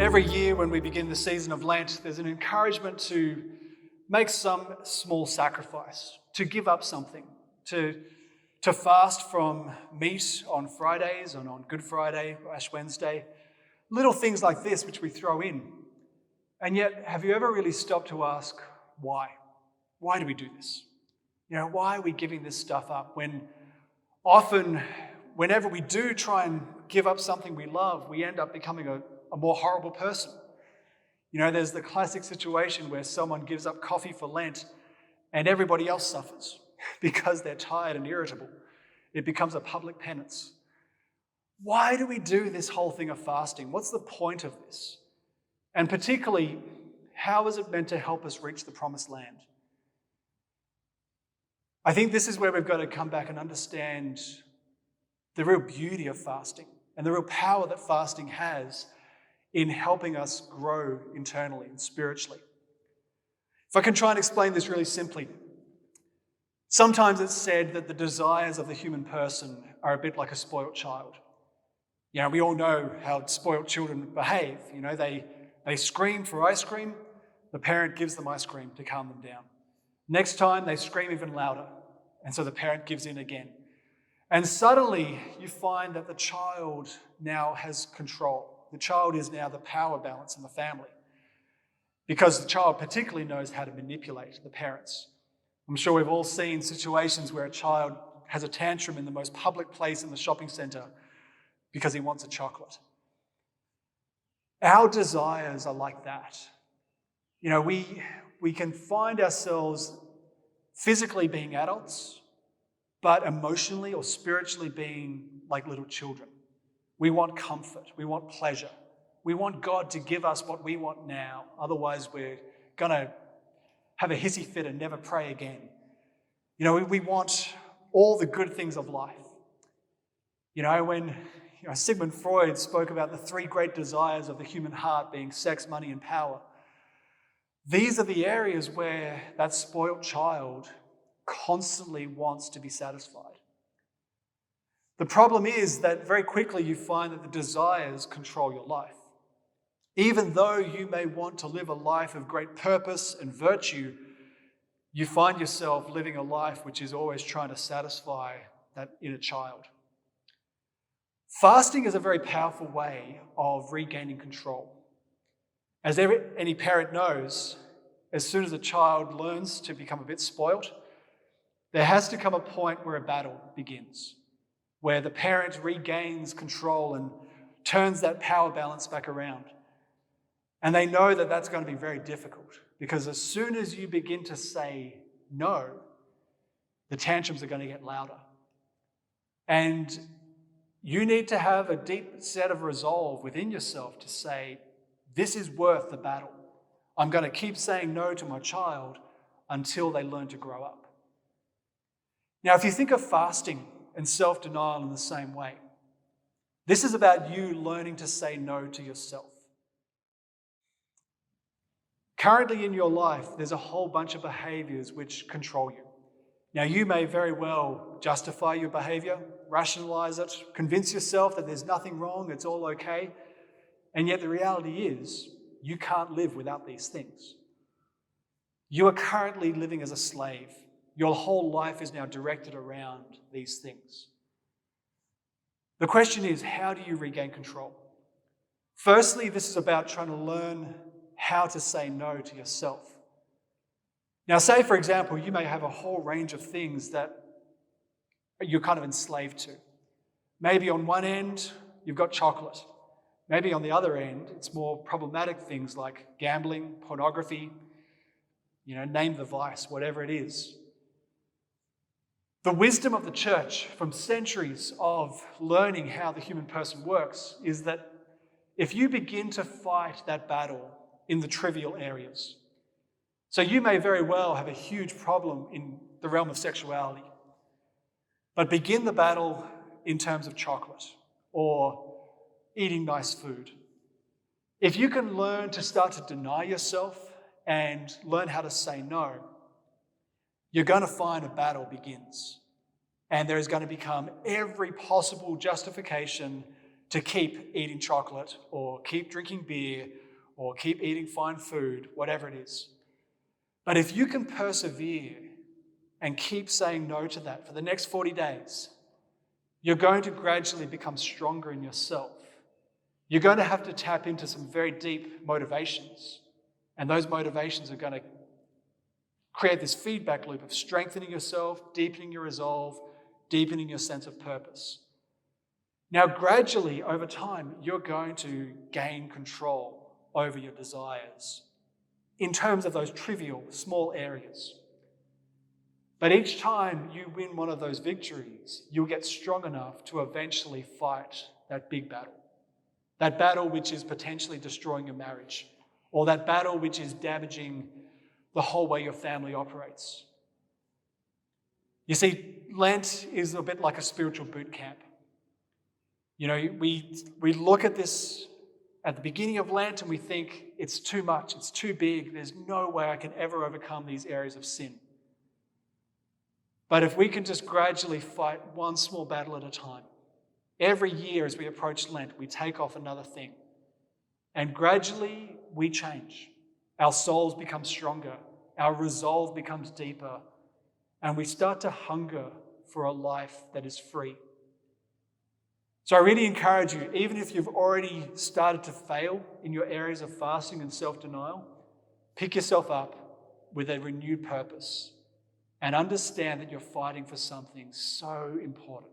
Every year when we begin the season of Lent, there's an encouragement to make some small sacrifice, to give up something, to fast from meat on Fridays and on Good Friday, Ash Wednesday, little things like this which we throw in. And yet, have you ever really stopped to ask why? Why do we do this? Why are we giving this stuff up when often, whenever we do try and give up something we love, we end up becoming a more horrible person? There's the classic situation where someone gives up coffee for Lent and everybody else suffers because they're tired and irritable. It becomes a public penance. Why do we do this whole thing of fasting? What's the point of this? And particularly, how is it meant to help us reach the promised land? I think this is where we've got to come back and understand the real beauty of fasting and the real power that fasting has in helping us grow internally and spiritually. If I can try and explain this really simply, sometimes it's said that the desires of the human person are a bit like a spoilt child. We all know how spoilt children behave. They scream for ice cream, the parent gives them ice cream to calm them down. Next time they scream even louder, and so the parent gives in again. And suddenly you find that the child now has control. The child is now the power balance in the family because the child particularly knows how to manipulate the parents. I'm sure we've all seen situations where a child has a tantrum in the most public place in the shopping centre because he wants a chocolate. Our desires are like that. We can find ourselves physically being adults, but emotionally or spiritually being like little children. We want comfort. We want pleasure. We want God to give us what we want now. Otherwise, we're going to have a hissy fit and never pray again. We want all the good things of life. When Sigmund Freud spoke about the three great desires of the human heart being sex, money, and power, these are the areas where that spoiled child constantly wants to be satisfied. The problem is that very quickly you find that the desires control your life. Even though you may want to live a life of great purpose and virtue, you find yourself living a life which is always trying to satisfy that inner child. Fasting is a very powerful way of regaining control. As any parent knows, as soon as a child learns to become a bit spoilt, there has to come a point where a battle begins, where the parent regains control and turns that power balance back around. And they know that that's going to be very difficult because as soon as you begin to say no, the tantrums are going to get louder. And you need to have a deep set of resolve within yourself to say, this is worth the battle. I'm going to keep saying no to my child until they learn to grow up. Now, if you think of fasting and self-denial in the same way, this is about you learning to say no to yourself. Currently in your life, there's a whole bunch of behaviours which control you. Now, you may very well justify your behaviour, rationalise it, convince yourself that there's nothing wrong, it's all okay, and yet the reality is you can't live without these things. You are currently living as a slave. Your whole life is now directed around these things. The question is, how do you regain control? Firstly, this is about trying to learn how to say no to yourself. Now, say, for example, you may have a whole range of things that you're kind of enslaved to. Maybe on one end, you've got chocolate. Maybe on the other end, it's more problematic things like gambling, pornography, name the vice, whatever it is. The wisdom of the church from centuries of learning how the human person works is that if you begin to fight that battle in the trivial areas, so you may very well have a huge problem in the realm of sexuality, but begin the battle in terms of chocolate or eating nice food. If you can learn to start to deny yourself and learn how to say no, you're going to find a battle begins. And there is going to become every possible justification to keep eating chocolate or keep drinking beer or keep eating fine food, whatever it is. But if you can persevere and keep saying no to that for the next 40 days, you're going to gradually become stronger in yourself. You're going to have to tap into some very deep motivations. And those motivations are going to create this feedback loop of strengthening yourself, deepening your resolve, deepening your sense of purpose. Now, gradually, over time, you're going to gain control over your desires in terms of those trivial, small areas. But each time you win one of those victories, you'll get strong enough to eventually fight that big battle. That battle which is potentially destroying your marriage, or that battle which is damaging the whole way your family operates. You see, Lent is a bit like a spiritual boot camp. You know, we look at this at the beginning of Lent and we think it's too much, it's too big, there's no way I can ever overcome these areas of sin. But if we can just gradually fight one small battle at a time, every year as we approach Lent, we take off another thing. And gradually we change. Our souls become stronger, our resolve becomes deeper, and we start to hunger for a life that is free. So I really encourage you, even if you've already started to fail in your areas of fasting and self-denial, pick yourself up with a renewed purpose and understand that you're fighting for something so important.